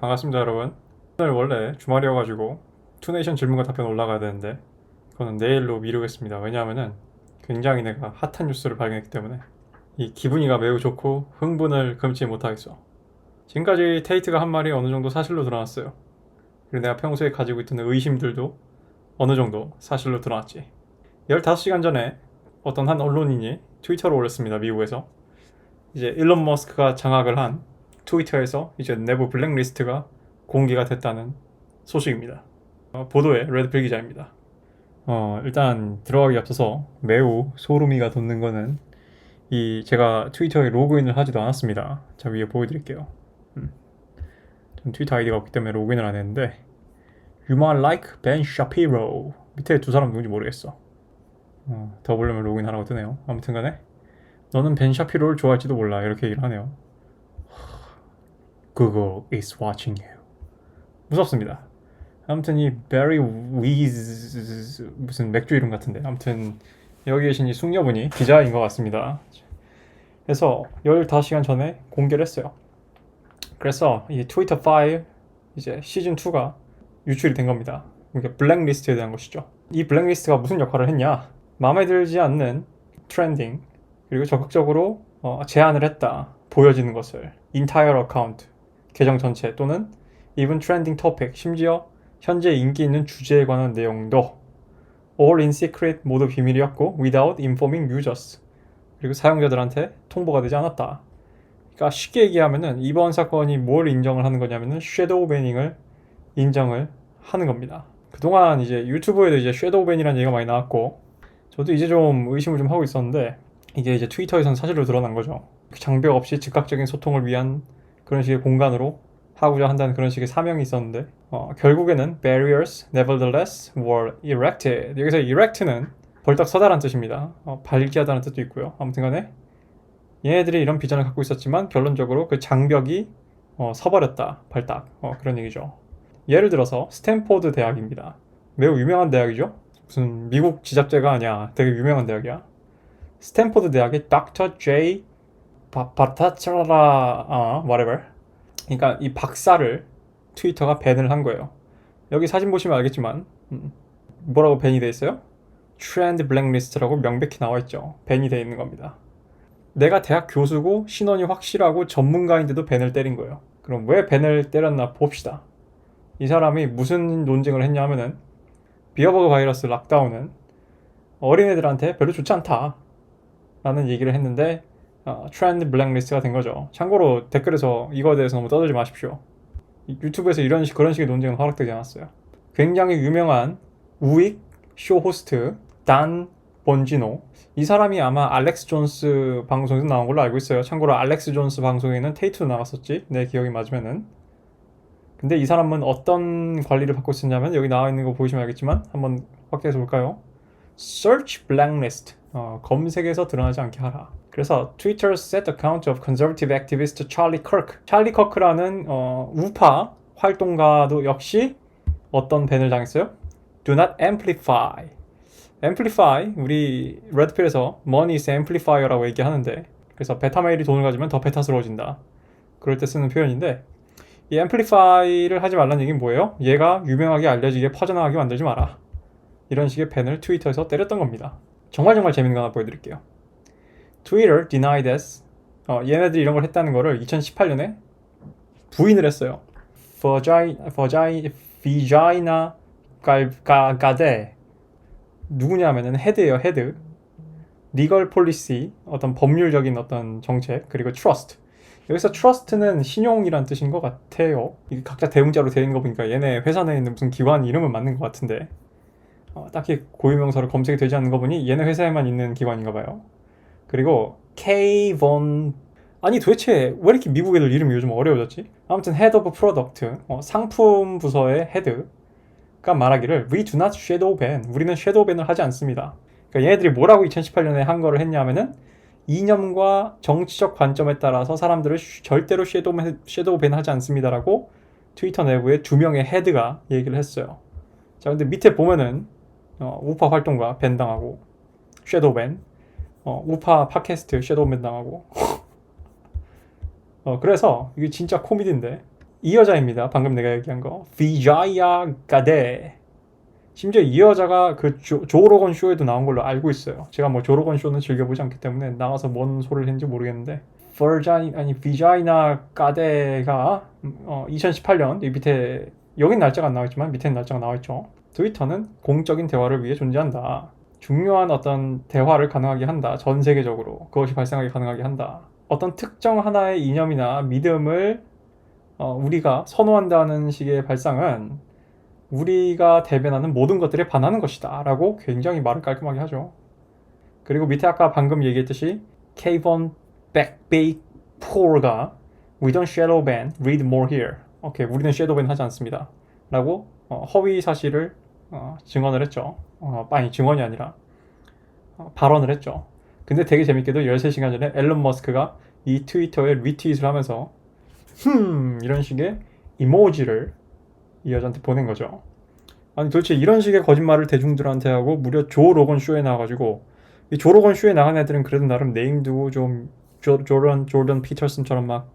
반갑습니다, 여러분. 오늘 원래 주말이어가지고 투네이션 질문과 답변 올라가야 되는데 그거는 내일로 미루겠습니다. 왜냐하면은 굉장히 내가 핫한 뉴스를 발견했기 때문에 이 기분이가 매우 좋고 흥분을 금치 못하겠어. 지금까지 테이트가 한 말이 어느 정도 사실로 드러났어요. 그리고 내가 평소에 가지고 있던 의심들도 어느 정도 사실로 드러났지. 15시간 전에 어떤 한 언론인이 트위터로 올렸습니다. 미국에서. 이제 일론 머스크가 장악을 한 트위터에서 이제 내부 블랙리스트가 공개가 됐다는 소식입니다. 보도에 레드필 기자입니다. 일단 들어가기 앞서서 매우 소름이가 돋는 거는 이 제가 트위터에 로그인을 하지도 않았습니다. 자, 위에 보여드릴게요. 전 트위터 아이디가 없기 때문에 로그인을 안 했는데 You might like Ben Shapiro 밑에 두 사람 누군지 모르겠어. 더 보려면 로그인하라고 뜨네요. 아무튼 간에 너는 벤 샤피로를 좋아할지도 몰라 이렇게 얘기를 하네요. Google is watching you. 무섭습니다. 아무튼 이 베리 위즈 무슨 맥주 이름 같은데 아무튼 여기 계신 이 숙녀분이 기자인 것 같습니다. 그래서 15시간 전에 공개를 했어요. 그래서 이 트위터 파일 이제 시즌2가 유출이 된 겁니다. 그러니까 블랙리스트에 대한 것이죠. 이 블랙리스트가 무슨 역할을 했냐, 마음에 들지 않는 트렌딩 그리고 적극적으로 제한을 했다 보여지는 것을 entire account 계정 전체 또는 even trending topic 심지어 현재 인기 있는 주제에 관한 내용도 all in secret 모두 비밀이었고 without informing users 그리고 사용자들한테 통보가 되지 않았다. 그러니까 쉽게 얘기하면은 이번 사건이 뭘 인정을 하는 거냐면은 섀도우 배닝을 인정을 하는 겁니다. 그동안 이제 유튜브에도 이제 섀도우 밴이라는 얘기가 많이 나왔고 저도 이제 좀 의심을 좀 하고 있었는데 이게 이제 트위터에선 사실로 드러난 거죠. 장벽 없이 즉각적인 소통을 위한 그런 식의 공간으로 하고자 한다는 그런 식의 사명이 있었는데 결국에는 barriers nevertheless were erected. 여기서 erect는 벌떡 서다라는 뜻입니다. 발기하다는 뜻도 있고요. 아무튼 간에 얘네들이 이런 비전을 갖고 있었지만 결론적으로 그 장벽이 서버렸다. 발딱. 그런 얘기죠. 예를 들어서 스탠포드 대학입니다. 매우 유명한 대학이죠. 무슨 미국 지잡대가 아니야. 되게 유명한 대학이야. 스탠포드 대학의 Dr. J. 바타차라 whatever. 그러니까 이 박사를 트위터가 밴을 한 거예요. 여기 사진 보시면 알겠지만 뭐라고 밴이 돼 있어요? 트렌드 블랙리스트라고 명백히 나와 있죠. 밴이 돼 있는 겁니다. 내가 대학 교수고 신원이 확실하고 전문가인데도 밴을 때린 거예요. 그럼 왜 밴을 때렸나 봅시다. 이 사람이 무슨 논쟁을 했냐 하면은 비어버그 바이러스 락다운은 어린애들한테 별로 좋지 않다 라는 얘기를 했는데 트렌드 블랙리스트가 된 거죠. 참고로 댓글에서 이거에 대해서 너무 떠들지 마십시오. 유튜브에서 그런 식의 논쟁은 허락되지 않았어요. 굉장히 유명한 우익 쇼 호스트 단 본지노, 이 사람이 아마 알렉스 존스 방송에서 나온 걸로 알고 있어요. 참고로 알렉스 존스 방송에는 테이트도 나갔었지, 내 기억이 맞으면은. 근데 이 사람은 어떤 관리를 받고 있었냐면 여기 나와 있는 거 보시면 알겠지만 한번 확대해서 볼까요? Search blacklist, 검색에서 드러나지 않게 하라. 그래서 Twitter set account of conservative activist Charlie Kirk. 찰리 커크라는 우파 활동가도 역시 어떤 밴을 당했어요? Do not amplify. amplify, 우리 레드필에서 money is amplifier라고 얘기하는데, 그래서 베타메일이 돈을 가지면 더 베타스러워진다, 그럴 때 쓰는 표현인데, 이 amplify를 하지 말라는 얘기는 뭐예요? 얘가 유명하게 알려지게 퍼져나가게 만들지 마라, 이런 식의 밴을 트위터에서 때렸던 겁니다. 정말 재밌는 거 하나 보여드릴게요. Twitter denied this. 얘네들이 이런 걸 했다는 거를 2018년에 부인을 했어요. vagina 가데 누구냐면은 헤드예요. 헤드. legal policy, 어떤 법률적인 어떤 정책, 그리고 trust. 여기서 trust는 신용이란 뜻인 것 같아요. 이게 각자 대문자로 되어 있는 거 보니까 얘네 회사 내에 있는 무슨 기관 이름은 맞는 것 같은데 딱히 고유명사로 검색이 되지 않는 거 보니 얘네 회사에만 있는 기관인가 봐요. 그리고 Kvon, 아니 도대체 왜 이렇게 미국 애들 이름이 요즘 어려워졌지? 아무튼 Head of Product, 상품 부서의 헤드가 말하기를 We do not shadow ban. 우리는 shadow ban을 하지 않습니다. 그러니까 얘네들이 뭐라고 2018년에 한 거를 했냐면은 이념과 정치적 관점에 따라서 사람들을 절대로 shadow ban 하지 않습니다라고 트위터 내부에 두 명의 헤드가 얘기를 했어요. 자, 근데 밑에 보면은 우파 활동가 밴 당하고 shadow ban, 우파 팟캐스트 섀도우 밴 당하고 그래서 이게 진짜 코미디인데 이 여자입니다. 방금 내가 얘기한 거. 비자야 가데. 심지어 이 여자가 그 조로건 쇼에도 나온 걸로 알고 있어요. 제가 뭐 조로건 쇼는 즐겨보지 않기 때문에 나가서 뭔 소리를 했는지 모르겠는데 비자이나 가데가 2018년 이 밑에 여긴 날짜가 안 나와있지만 밑에는 날짜가 나와있죠. 트위터는 공적인 대화를 위해 존재한다. 중요한 어떤 대화를 가능하게 한다. 전 세계적으로 그것이 발생하게 가능하게 한다. 어떤 특정 하나의 이념이나 믿음을 우리가 선호한다는 식의 발상은 우리가 대변하는 모든 것들에 반하는 것이다 라고 굉장히 말을 깔끔하게 하죠. 그리고 밑에 아까 방금 얘기했듯이 케이본 백베이포가 We don't shadow ban, read more here. 오케이, 우리는 shadow ban 하지 않습니다 라고 허위 사실을 증언을 했죠. 아니 증언이 아니라 발언을 했죠. 근데 되게 재밌게도 13시간 전에 앨런 머스크가 이 트위터에 리트윗을 하면서 이런 식의 이모지를 이 여자한테 보낸 거죠. 아니 도대체 이런 식의 거짓말을 대중들한테 하고 무려 조 로건 쇼에 나와가지고 이 조 로건 쇼에 나간 애들은 그래도 나름 네임도 좀 조던 피터슨처럼 막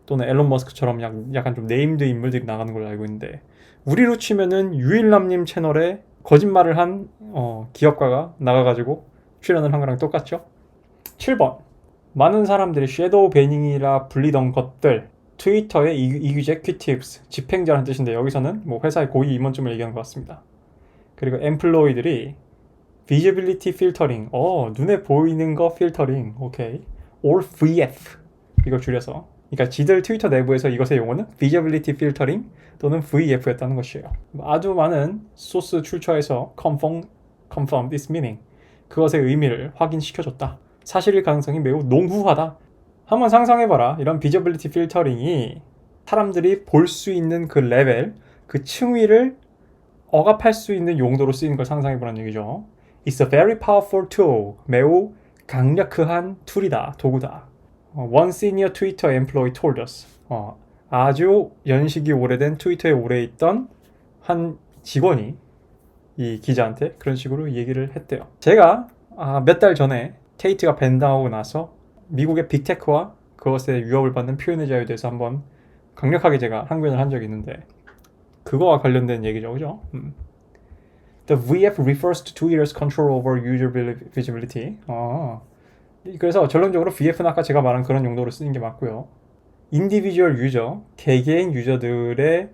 또는 앨런 머스크처럼 약간 좀 네임드 인물들이 나가는 걸로 알고 있는데 우리로 치면은 유일남님 채널에 거짓말을 한 기업가가 나가가지고 출연을 한 거랑 똑같죠. 7번 많은 사람들이 섀도우 베닝이라 불리던 것들 트위터의 executives, 집행자라는 뜻인데 여기서는 뭐 회사의 고위 임원쯤을 얘기하는 것 같습니다. 그리고 employee들이 visibility filtering, 눈에 보이는 거 필터링, 오케이, or VF 이걸 줄여서, 그러니까 지들 트위터 내부에서 이것의 용어는 visibility filtering 또는 VF였다는 것이에요. 아주 많은 소스 출처에서 confirm this meaning, 그것의 의미를 확인시켜줬다. 사실일 가능성이 매우 농후하다. 한번 상상해봐라. 이런 비저빌리티 필터링이 사람들이 볼 수 있는 그 레벨, 그 층위를 억압할 수 있는 용도로 쓰이는 걸 상상해보라는 얘기죠. It's a very powerful tool. 매우 강력한 툴이다, 도구다. One senior Twitter employee told us. 아주 연식이 오래된 트위터에 오래 있던 한 직원이 이 기자한테 그런 식으로 얘기를 했대요. 제가 몇 달 전에 테이트가 밴당하고 나서 미국의 빅테크와 그것의 위협을 받는 표현의 자유에 대해서 한번 강력하게 제가 항변을 한 적이 있는데 그거와 관련된 얘기죠, 그죠? The VF refers to Twitter's control over user visibility. 그래서 결론적으로 VF는 아까 제가 말한 그런 용도로 쓰는 게 맞고요. Individual user, 개개인 유저들의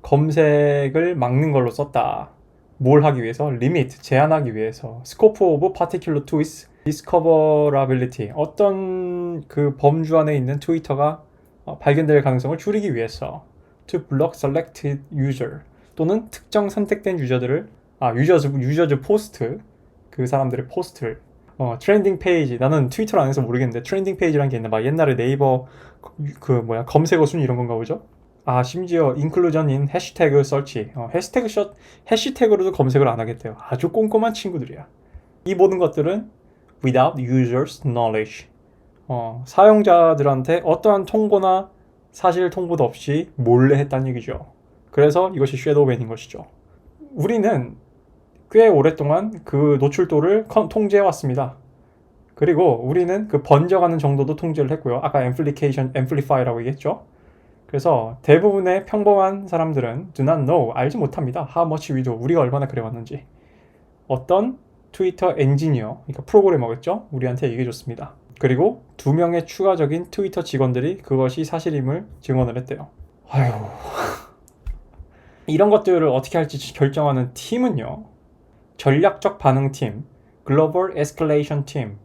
검색을 막는 걸로 썼다. 뭘 하기 위해서? Limit, 제한하기 위해서. Scope of particular tweets, discoverability, 어떤 그 범주 안에 있는 트위터가 발견될 가능성을 줄이기 위해서. To block selected user, 또는 특정 선택된 유저들을 유저즈 포스트, 그 사람들의 포스트를 트렌딩 페이지, 나는 트위터를 안 해서 모르겠는데 트렌딩 페이지라는 게 있나 봐. 옛날에 네이버 검색어 순위 이런 건가 보죠? 심지어 인클루전인 해시태그 설치, 해시태그로도 검색을 안 하겠대요. 아주 꼼꼼한 친구들이야. 이 모든 것들은 without users knowledge, 사용자들한테 어떠한 통보나 사실 통보도 없이 몰래 했다는 얘기죠. 그래서 이것이 섀도우 밴인 것이죠. 우리는 꽤 오랫동안 그 노출도를 통제해 왔습니다. 그리고 우리는 그 번져가는 정도도 통제를 했고요. 아까 amplify라고 얘기했죠. 그래서 대부분의 평범한 사람들은 do not know, 알지 못합니다. How much we do, 우리가 얼마나 그래왔는지. 어떤 트위터 엔지니어, 그러니까 프로그래머겠죠? 우리한테 얘기해줬습니다. 그리고 2명의 추가적인 트위터 직원들이 그것이 사실임을 증언을 했대요. 아휴, 이런 것들을 어떻게 할지 결정하는 팀은요, 전략적 반응팀, 글로벌 에스컬레이션 팀,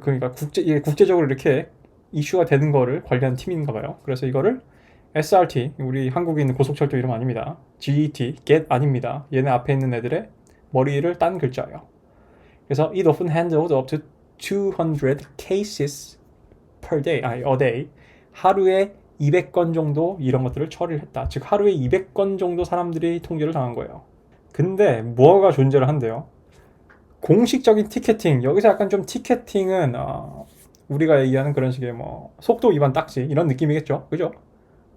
그러니까 국제적으로 이렇게 이슈가 되는 거를 관리하는 팀인가 봐요. 그래서 이거를 SRT, 우리 한국에 있는 고속철도 이름 아닙니다. GET, get 아닙니다. 얘네 앞에 있는 애들의 머리를 딴 글자예요. 그래서 it often handled up to 200 cases per day, a day. 하루에 200건 정도 이런 것들을 처리를 했다. 즉 하루에 200건 정도 사람들이 통제를 당한 거예요. 근데 뭐가 존재를 한대요? 공식적인 티켓팅, 여기서 약간 좀 티켓팅은 우리가 얘기하는 그런 식의 속도 위반 딱지 이런 느낌이겠죠, 그죠?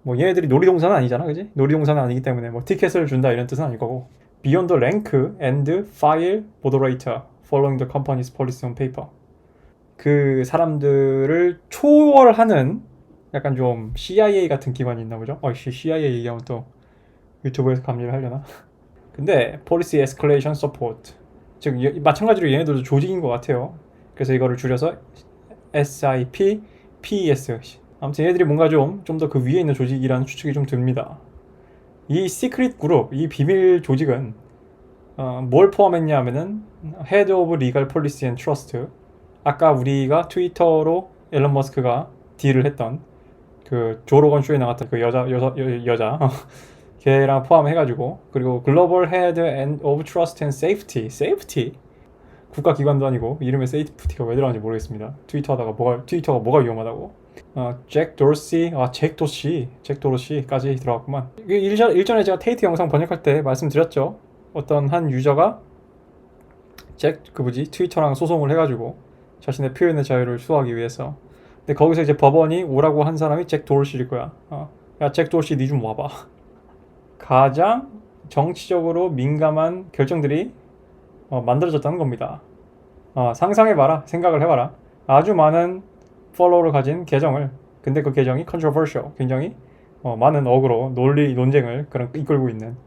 얘네들이 놀이동산은 아니잖아, 그지? 놀이동산은 아니기 때문에 티켓을 준다 이런 뜻은 아닐 거고. Beyond the rank and file moderator following the company's policy on paper. 그 사람들을 초월하는 약간 좀 CIA 같은 기관이 있나 보죠. CIA 얘기하면 또 유튜브에서 감리를 하려나? 근데 Policy Escalation Support, 즉 마찬가지로 얘네들도 조직인 것 같아요. 그래서 이거를 줄여서 SIP, PES. 아무튼 얘네들이 뭔가 좀 더 그 위에 있는 조직이라는 추측이 좀 듭니다. 이 시크릿 그룹, 이 비밀 조직은 뭘 포함했냐 하면은 Head of Legal Policy and Trust, 아까 우리가 트위터로 앨런 머스크가 딜을 했던 그 조로건 쇼에 나갔던 그 여자 걔랑 포함해가지고, 그리고 글로벌 헤드 오브 트러스트 앤 세이프티 국가기관도 아니고 이름에 세이프티가 왜 들어가는지 모르겠습니다. 트위터가 뭐가 위험하다고. 잭 도르시, 잭 도르시까지 들어갔구만. 일전에 제가 테이트 영상 번역할 때 말씀드렸죠. 어떤 한 유저가 트위터랑 소송을 해가지고 자신의 표현의 자유를 수호하기 위해서. 근데 거기서 이제 법원이 오라고 한 사람이 잭 도르시일 거야. 야, 잭 도르시 니 좀 와봐. 가장 정치적으로 민감한 결정들이 만들어졌다는 겁니다. 상상해봐라, 생각을 해봐라. 아주 많은 팔로워를 가진 계정을, 근데 그 계정이 controversial, 굉장히 많은 어그로 논쟁을 이끌고 있는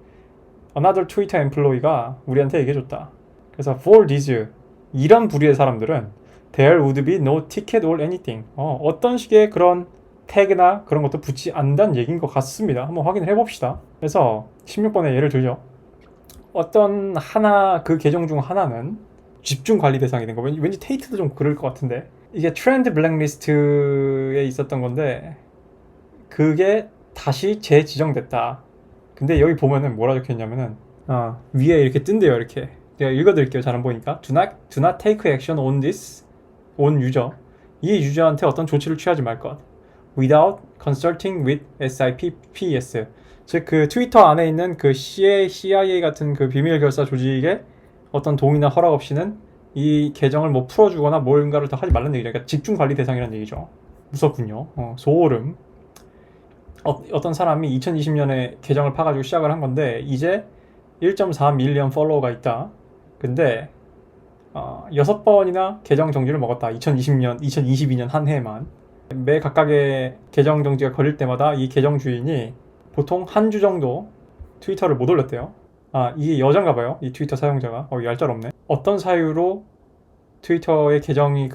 another Twitter employee가 우리한테 얘기해줬다. 그래서 for these, 이런 부류의 사람들은 there would be no ticket or anything, 어떤 식의 그런 태그나 그런 것도 붙지 않는다는 얘기인 것 같습니다. 한번 확인을 해봅시다. 그래서 16번에 예를 들죠. 어떤 하나, 그 계정 중 하나는 집중 관리 대상이 된 거. 왠지 테이트도 좀 그럴 것 같은데, 이게 트렌드 블랙리스트에 있었던 건데 그게 다시 재지정됐다. 근데 여기 보면은 뭐라 적혀있냐면은 위에 이렇게 뜬대요. 이렇게 내가 읽어드릴게요. 잘 안 보니까 do not take action on this, on 유저, 이 유저한테 어떤 조치를 취하지 말 것, without consulting with SIP, PES, 즉 그 트위터 안에 있는 그 CIA 같은 그 비밀 결사 조직의 어떤 동의나 허락 없이는 이 계정을 뭐 풀어주거나 뭔가를 더 하지 말라는 얘기죠. 그러니까 집중 관리 대상이라는 얘기죠. 무섭군요. 소름. 어떤 사람이 2020년에 계정을 파가지고 시작을 한 건데 이제 1.4 밀리언 팔로워가 있다. 근데 6번이나 계정 정지를 먹었다. 2022년 한 해만. 매 각각의 계정 정지가 걸릴 때마다 이 계정 주인이 보통 한 주 정도 트위터를 못 올렸대요. 이게 여잔가 봐요. 이 트위터 사용자가. 얄짤없네. 어떤 사유로 트위터의 계정이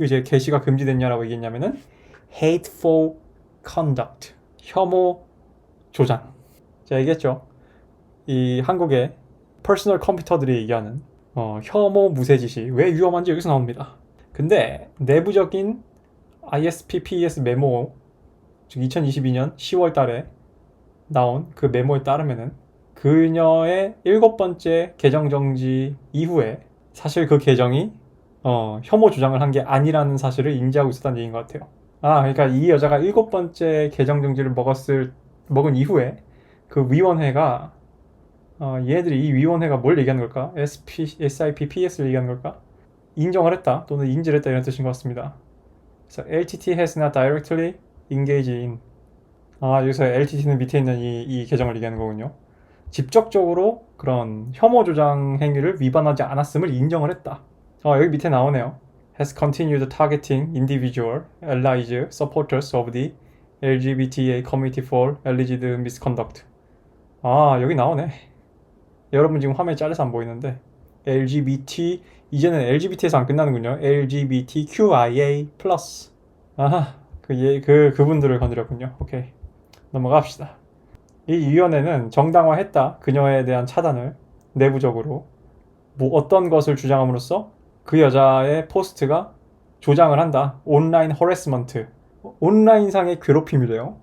이제 게시가 금지됐냐라고 얘기했냐면은 hateful conduct, 혐오 조장. 제가 얘기했죠. 이 한국의 퍼스널 컴퓨터들이 얘기하는 혐오 무쇠짓이 왜 위험한지 여기서 나옵니다. 근데 내부적인 ISP, PES 메모, 즉 2022년 10월 달에 나온 그 메모에 따르면은 그녀의 7번째 계정 정지 이후에 사실 그 계정이 혐오 주장을 한 게 아니라는 사실을 인지하고 있었다는 얘기인 것 같아요. 그러니까 이 여자가 7번째 계정 정지를 먹은 이후에 그 위원회가 얘네들이 이 위원회가 뭘 얘기하는 걸까? SIP, PS를 얘기하는 걸까? 인정을 했다 또는 인지를 했다 이런 뜻인 것 같습니다. 그래서 LTT has not directly engaged in, 여기서 LTT는 밑에 있는 이 계정을 얘기하는 거군요. 직접적으로 그런 혐오 조장 행위를 위반하지 않았음을 인정을 했다. 여기 밑에 나오네요. has continued targeting individual allies, supporters of the LGBTA community for alleged misconduct. 여기 나오네. 여러분 지금 화면이 잘려서 안 보이는데 LGBT, 이제는 LGBT에서 안 끝나는군요. LGBTQIA+. 그분들을 건드렸군요. 오케이. 넘어갑시다. 이 위원회는 정당화했다. 그녀에 대한 차단을 내부적으로. 어떤 것을 주장함으로써 그 여자의 포스트가 조장을 한다. 온라인 허레스먼트. 온라인상의 괴롭힘이래요.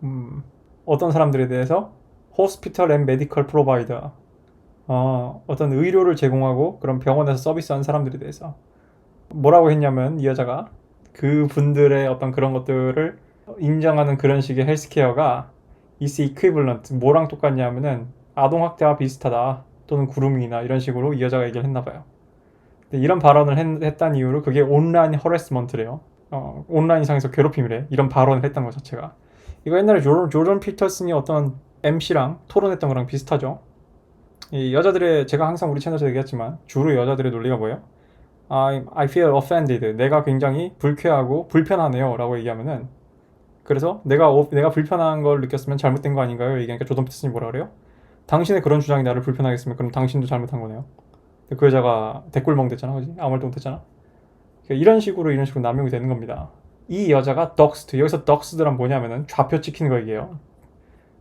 어떤 사람들에 대해서 호스피털 앤 메디컬 프로바이더, 어떤 의료를 제공하고 그런 병원에서 서비스하는 사람들에 대해서 뭐라고 했냐면, 이 여자가 그 분들의 어떤 그런 것들을 인정하는 그런 식의 헬스케어가 is equivalent, 뭐랑 똑같냐면은 아동학대와 비슷하다 또는 그루밍이나 이런 식으로 이 여자가 얘기를 했나봐요. 이런 발언을 했다는 이유로 그게 온라인 허레스먼트래요. 온라인상에서 괴롭힘이래. 이런 발언을 했다는 것 자체가. 이거 옛날에 조던 피터슨이 어떤 MC랑 토론했던 거랑 비슷하죠. 이 여자들의, 제가 항상 우리 채널에서 얘기했지만 주로 여자들의 논리가 뭐예요? I feel offended, 내가 굉장히 불쾌하고 불편하네요 라고 얘기하면은 그래서 내가 불편한 걸 느꼈으면 잘못된 거 아닌가요? 얘기하니까 조던 피터슨이 뭐라 그래요? 당신의 그런 주장이 나를 불편하게 했으면 그럼 당신도 잘못한 거네요. 근데 그 여자가 대꿀멍 됐잖아, 그지? 아무 말도 못했잖아. 그러니까 이런 식으로 남용이 되는 겁니다. 이 여자가 덕스트, 여기서 덕스드란 뭐냐면은 좌표 찍히는 거 얘기예요.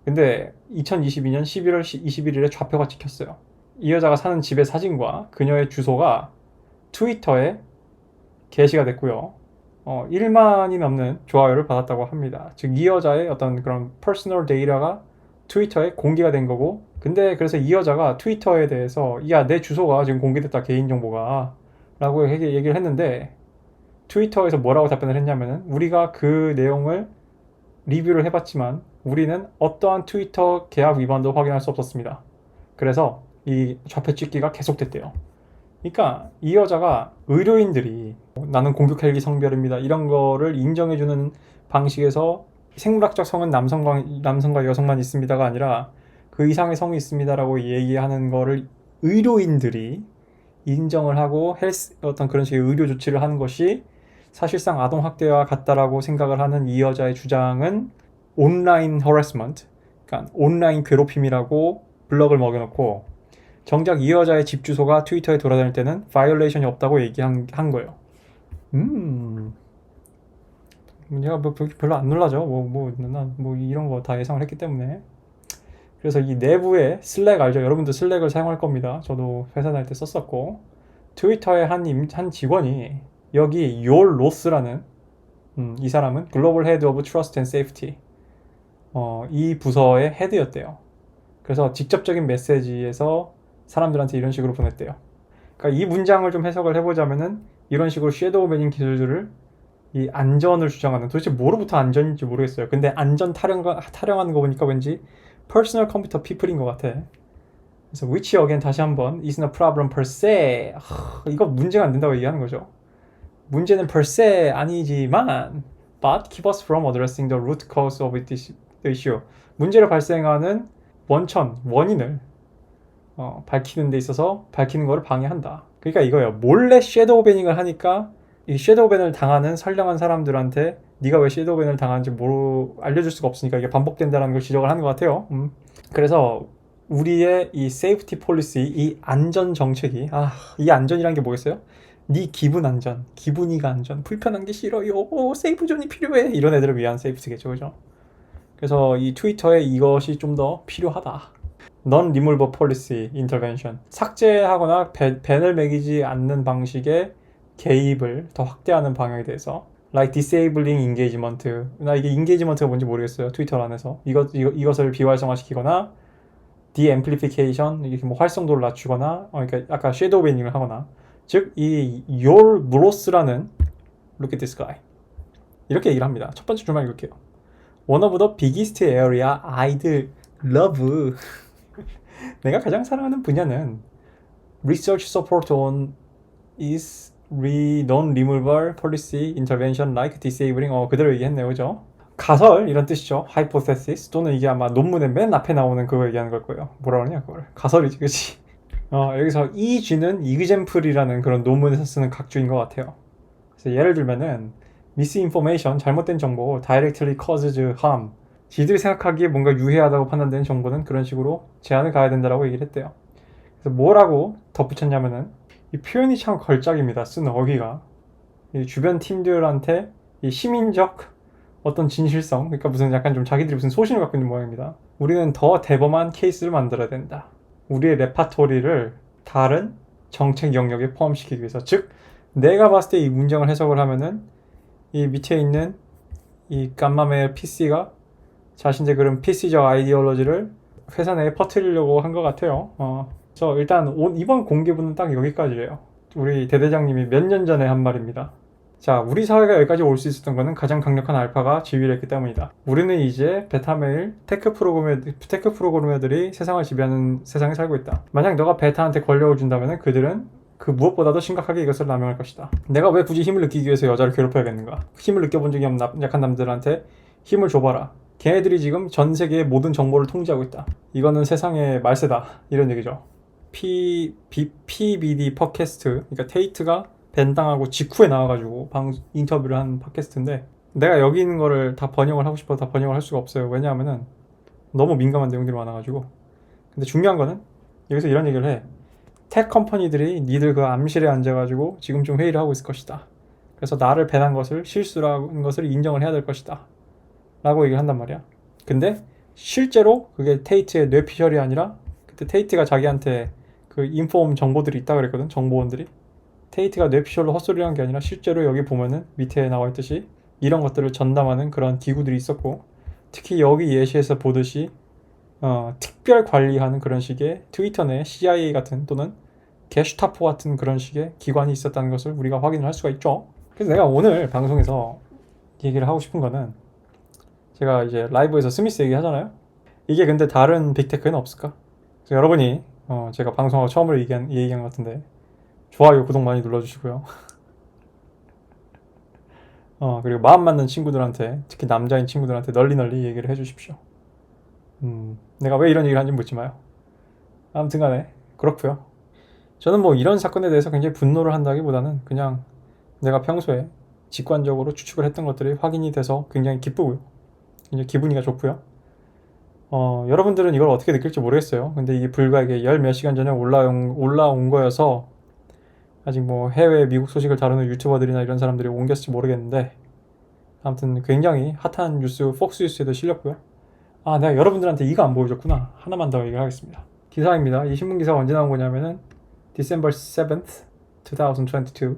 근데 2022년 11월 21일에 좌표가 찍혔어요. 이 여자가 사는 집의 사진과 그녀의 주소가 트위터에 게시가 됐고요. 1만이 넘는 좋아요를 받았다고 합니다. 즉 이 여자의 어떤 그런 퍼스널 데이터가 트위터에 공개가 된 거고, 근데 그래서 이 여자가 트위터에 대해서 야, 내 주소가 지금 공개됐다, 개인정보가 라고 얘기를 했는데, 트위터에서 뭐라고 답변을 했냐면은, 우리가 그 내용을 리뷰를 해봤지만 우리는 어떠한 트위터 계약 위반도 확인할 수 없었습니다. 그래서 이 좌표 찍기가 계속됐대요. 그러니까 이 여자가 의료인들이 나는 공격 헬기 성별입니다, 이런 거를 인정해주는 방식에서 생물학적 성은 남성과 여성만 있습니다가 아니라 그 이상의 성이 있습니다라고 얘기하는 거를 의료인들이 인정을 하고 어떤 그런 식의 의료 조치를 하는 것이 사실상 아동학대와 같다라고 생각을 하는 이 여자의 주장은 온라인 허래스먼트, 그러니까 온라인 괴롭힘이라고 블럭을 먹여놓고, 정작 이 여자의 집 주소가 트위터에 돌아다닐 때는 바이올레이션이 없다고 얘기한 거예요. 문제가 뭐 별로 안 놀라죠. 난 이런 거 다 예상을 했기 때문에. 그래서 이 내부에 슬랙 알죠? 여러분도 슬랙을 사용할 겁니다. 저도 회사 다닐 때 썼었고, 트위터의 한 직원이 여기 요 로스라는 이 사람은 글로벌 헤드 오브 트러스트 앤 세이프티, 이 부서의 헤드였대요. 그래서 직접적인 메시지에서 사람들한테 이런 식으로 보냈대요. 그러니까 이 문장을 좀 해석을 해보자면은 이런 식으로 섀도우 배닝 기술들을, 이 안전을 주장하는, 도대체 뭐로부터 안전인지 모르겠어요. 근데 안전 타령하는 거 보니까 왠지 퍼스널 컴퓨터 피플인 것 같아. 그래서 which again 다시 한번 is not a problem per se. 이거 문제가 안 된다고 얘기하는 거죠. 문제는 per se 아니지만 but keep us from addressing the root cause of the issue. 문제를 발생하는 원인을 밝히는 데 있어서 밝히는 거를 방해한다. 그러니까 이거예요. 몰래 섀도우 배닝을 하니까 이 섀도우 밴을 당하는 선량한 사람들한테 네가 왜 섀도우 밴을 당하는지 알려줄 수가 없으니까 이게 반복된다는 걸 지적을 하는 것 같아요. 그래서 우리의 이 세이프티 폴리시, 이 안전 정책이, 이 안전이란 게 뭐겠어요? 네 기분 안전, 기분이가 안전, 불편한 게 싫어요, 세이프 존이 필요해, 이런 애들을 위한 세이프티겠죠, 그죠? 그래서 이 트위터에 이것이 좀 더 필요하다. Non-removable policy intervention, 삭제하거나 밴을 매기지 않는 방식의 개입을 더 확대하는 방향에 대해서, like disabling engagement. 나 이게 engagement가 뭔지 모르겠어요, 트위터 안에서. 이것을 비활성화시키거나 de-amplification, 이렇게 뭐 활성도를 낮추거나, 그러니까 아까 섀도우 배닝을 하거나, 즉 이 your bros라는 look at this guy, 이렇게 얘기를 합니다. 첫 번째 줄만 읽을게요. One of the biggest area I'd love 내가 가장 사랑하는 분야는 research support on is non-removable policy intervention like disabling. 그대로 얘기했네요, 그죠? 가설 이런 뜻이죠. hypothesis, 또는 이게 아마 논문의 맨 앞에 나오는 그거 얘기하는 걸 거예요. 뭐라 그러냐 그걸. 가설이지, 그치? 여기서 이 G는 example이라는 그런 논문에서 쓰는 각주인 것 같아요. 그래서 예를 들면은 misinformation, 잘못된 정보, directly causes harm, 지들이 생각하기에 뭔가 유해하다고 판단되는 정보는 그런 식으로 제한을 가야 된다라고 얘기를 했대요. 그래서 뭐라고 덧붙였냐면은, 이 표현이 참 걸작입니다. 쓴 어휘가. 이 주변 팀들한테 이 시민적 어떤 진실성, 그러니까 무슨 약간 좀 자기들이 무슨 소신을 갖고 있는 모양입니다. 우리는 더 대범한 케이스를 만들어야 된다. 우리의 레파토리를 다른 정책 영역에 포함시키기 위해서. 즉, 내가 봤을 때 이 문장을 해석을 하면은 이 밑에 있는 이 깜맘의 PC가 자신의 그런 PC적 아이디올로지를 회사 내에 퍼뜨리려고 한 것 같아요. 그래서 일단 이번 공개분은 딱 여기까지예요. 우리 대대장님이 몇 년 전에 한 말입니다. 자, 우리 사회가 여기까지 올 수 있었던 것은 가장 강력한 알파가 지휘를 했기 때문이다. 우리는 이제 베타메일 테크 프로그래머들이 세상을 지배하는 세상에 살고 있다. 만약 너가 베타한테 권력을 준다면 그들은 그 무엇보다도 심각하게 이것을 남용할 것이다. 내가 왜 굳이 힘을 느끼기 위해서 여자를 괴롭혀야겠는가? 힘을 느껴본 적이 없는 약한 남들한테 힘을 줘봐라. 걔네들이 지금 전 세계의 모든 정보를 통제하고 있다. 이거는 세상의 말세다, 이런 얘기죠. PBD 팟캐스트, 그러니까 테이트가 밴당하고 직후에 나와가지고 인터뷰를 한 팟캐스트인데, 내가 여기 있는 거를 다 번역을 하고 싶어도 다 번역을 할 수가 없어요. 왜냐하면은 너무 민감한 내용들이 많아가지고. 근데 중요한 거는 여기서 이런 얘기를 해. 텍 컴퍼니들이 니들 그 암실에 앉아가지고 지금쯤 회의를 하고 있을 것이다. 그래서 나를 배난 것을 실수라는 것을 인정을 해야 될 것이다. 라고 얘기를 한단 말이야. 근데 실제로 그게 테이트의 뇌피셜이 아니라 그때 테이트가 자기한테 그 인폼 정보들이 있다 그랬거든. 정보원들이. 테이트가 뇌피셜로 헛소리를 한 게 아니라 실제로 여기 보면은 밑에 나와 있듯이 이런 것들을 전담하는 그런 기구들이 있었고, 특히 여기 예시에서 보듯이 특별 관리하는 그런 식의 트위터 내 CIA 같은 또는 게슈타포 같은 그런 식의 기관이 있었다는 것을 우리가 확인을 할 수가 있죠. 그래서 내가 오늘 방송에서 얘기를 하고 싶은 거는, 제가 이제 라이브에서 스미스 얘기 하잖아요. 이게 근데 다른 빅테크에는 없을까? 그래서 여러분이 제가 방송하고 처음으로 얘기한 것 같은데 좋아요, 구독 많이 눌러주시고요. 그리고 마음 맞는 친구들한테, 특히 남자인 친구들한테 널리 얘기를 해주십시오. 내가 왜 이런 얘기를 하는지 묻지 마요. 아무튼 간에 그렇고요. 저는 뭐 이런 사건에 대해서 굉장히 분노를 한다기보다는 그냥 내가 평소에 직관적으로 추측을 했던 것들이 확인이 돼서 굉장히 기쁘고요. 굉장히 기분이가 좋고요. 여러분들은 이걸 어떻게 느낄지 모르겠어요. 근데 이게 불과 이게 열 몇 시간 전에 올라온 거여서 아직 뭐 해외 미국 소식을 다루는 유튜버들이나 이런 사람들이 옮겼을지 모르겠는데, 아무튼 굉장히 핫한 뉴스 폭스뉴스에도 실렸고요. 내가 여러분들한테 이거 안 보여줬구나. 하나만 더 얘기를 하겠습니다. 기사입니다. 이 신문 기사가 언제 나온 거냐면은 December 7th, 2022.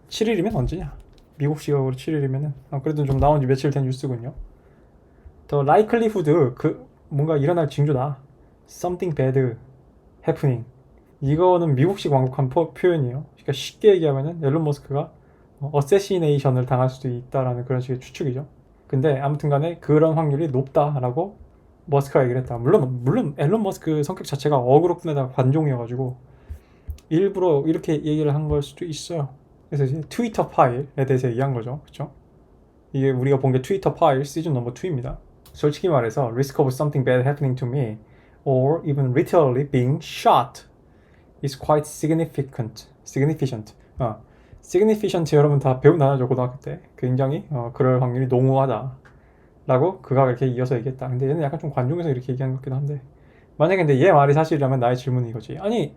7일이면 언제냐? 미국 시각으로 7일이면은 그래도 좀 나온 지 며칠 된 뉴스군요. The likelihood, 뭔가 일어날 징조다. Something bad happening. 이거는 미국식 완곡한 표현이에요. 그러니까 쉽게 얘기하면은 앨런 머스크가 어세시네이션을 당할 수도 있다라는 그런 식의 추측이죠. 근데 아무튼 간에 그런 확률이 높다라고 머스크가 얘기를 했다. 물론 앨런 머스크 성격 자체가 어그로뿐에다가 관종이어가지고 일부러 이렇게 얘기를 한 걸 수도 있어요. 그래서 이제 트위터 파일에 대해서 얘기한 거죠. 그렇죠? 이게 우리가 본 게 트위터 파일 시즌 넘버 2입니다. 솔직히 말해서 risk of something bad happening to me or even literally being shot is quite significant. significant 여러분 다 배운 단어죠, 고등학교 때. 굉장히 그럴 확률이 농후하다 라고 그가 이렇게 이어서 얘기했다. 근데 얘는 약간 좀 관종에서 이렇게 얘기한 것 같기도 한데, 만약에 근데 얘 말이 사실이라면 나의 질문은 이거지. 아니,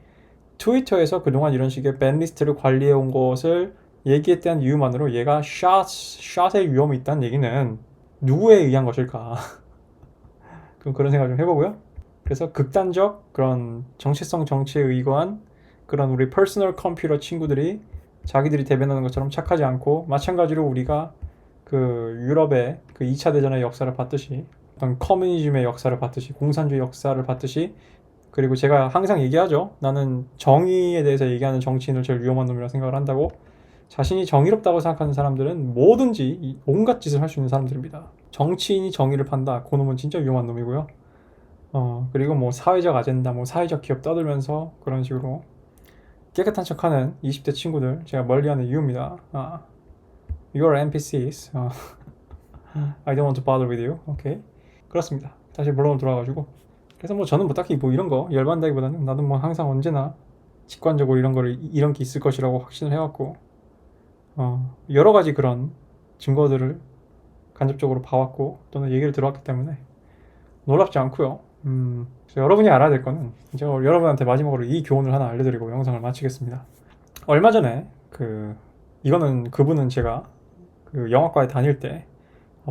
트위터에서 그동안 이런 식의 밴리스트를 관리해온 것을 얘기했다는 이유만으로 얘가 샷의 위험이 있다는 얘기는 누구에 의한 것일까? 그런 생각을 좀 해보고요. 그래서 극단적 그런 정체성 정치에 의거한 그런 우리 퍼스널 컴퓨터 친구들이 자기들이 대변하는 것처럼 착하지 않고, 마찬가지로 우리가 그 유럽의 그 2차 대전의 역사를 봤듯이, 어떤 커뮤니즘의 역사를 봤듯이, 공산주의 역사를 봤듯이, 그리고 제가 항상 얘기하죠. 나는 정의에 대해서 얘기하는 정치인을 제일 위험한 놈이라고 생각을 한다고. 자신이 정의롭다고 생각하는 사람들은 뭐든지 온갖 짓을 할 수 있는 사람들입니다. 정치인이 정의를 판다, 그놈은 진짜 위험한 놈이고요. 그리고 뭐 사회적 아젠다, 뭐 사회적 기업 떠들면서 그런 식으로 깨끗한 척하는 20대 친구들 제가 멀리하는 이유입니다. You're NPCs. I don't want to bother with you. 오케이. 그렇습니다. 다시 본론으로 돌아가지고, 그래서 뭐 저는 뭐 딱히 뭐 이런 거 열받는다기보다는 나도 뭐 항상 언제나 직관적으로 이런 게 있을 것이라고 확신을 해왔고, 여러 가지 그런 증거들을 간접적으로 봐왔고 또는 얘기를 들어왔기 때문에 놀랍지 않고요. 여러분이 알아야 될 거는, 제가 여러분한테 마지막으로 이 교훈을 하나 알려드리고 영상을 마치겠습니다. 얼마 전에 이거는 그분은 제가 그 영화과에 다닐 때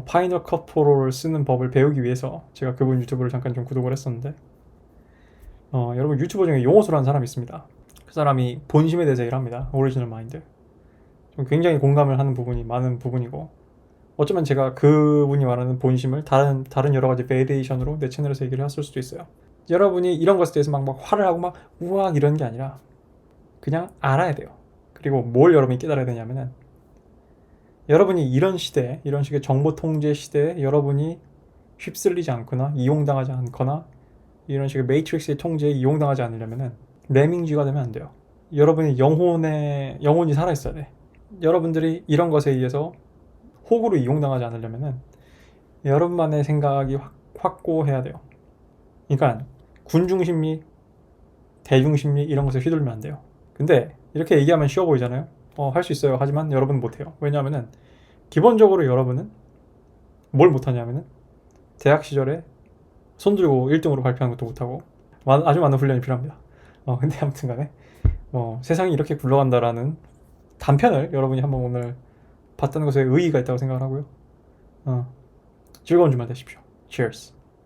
파이널 컷 프로를 쓰는 법을 배우기 위해서 제가 그분 유튜브를 잠깐 좀 구독을 했었는데, 여러분 유튜버 중에 용호수라는 사람이 있습니다. 그 사람이 본심에 대해서 얘기를 합니다. 오리지널 마인드. 좀 굉장히 공감을 하는 부분이 많은 부분이고, 어쩌면 제가 그분이 말하는 본심을 다른 여러 가지 베리에이션으로 내 채널에서 얘기를 했을 수도 있어요. 여러분이 이런 것에 대해서 막 화를 하고 막 우악 이런 게 아니라 그냥 알아야 돼요. 그리고 뭘 여러분이 깨달아야 되냐면은, 여러분이 이런 시대에, 이런 식의 정보 통제 시대에 여러분이 휩쓸리지 않거나 이용당하지 않거나 이런 식의 매트릭스의 통제에 이용당하지 않으려면은 레밍쥐가 되면 안 돼요. 여러분이 영혼이 살아있어야 돼. 여러분들이 이런 것에 의해서 호구로 이용당하지 않으려면은 여러분만의 생각이 확고해야 돼요. 그러니까 군중심리, 대중심리 이런 것에 휘둘리면 안 돼요. 근데 이렇게 얘기하면 쉬워 보이잖아요. 할 수 있어요. 하지만 여러분은 못해요. 왜냐하면은 기본적으로 여러분은 뭘 못하냐면은 대학 시절에 손 들고 1등으로 발표하는 것도 못하고 아주 많은 훈련이 필요합니다. 근데 아무튼 간에 세상이 이렇게 굴러간다라는 단편을 여러분이 한번 오늘 봤다는 것에 의의가 있다고 생각을 하고요. 즐거운 주말 되십시오. Cheers.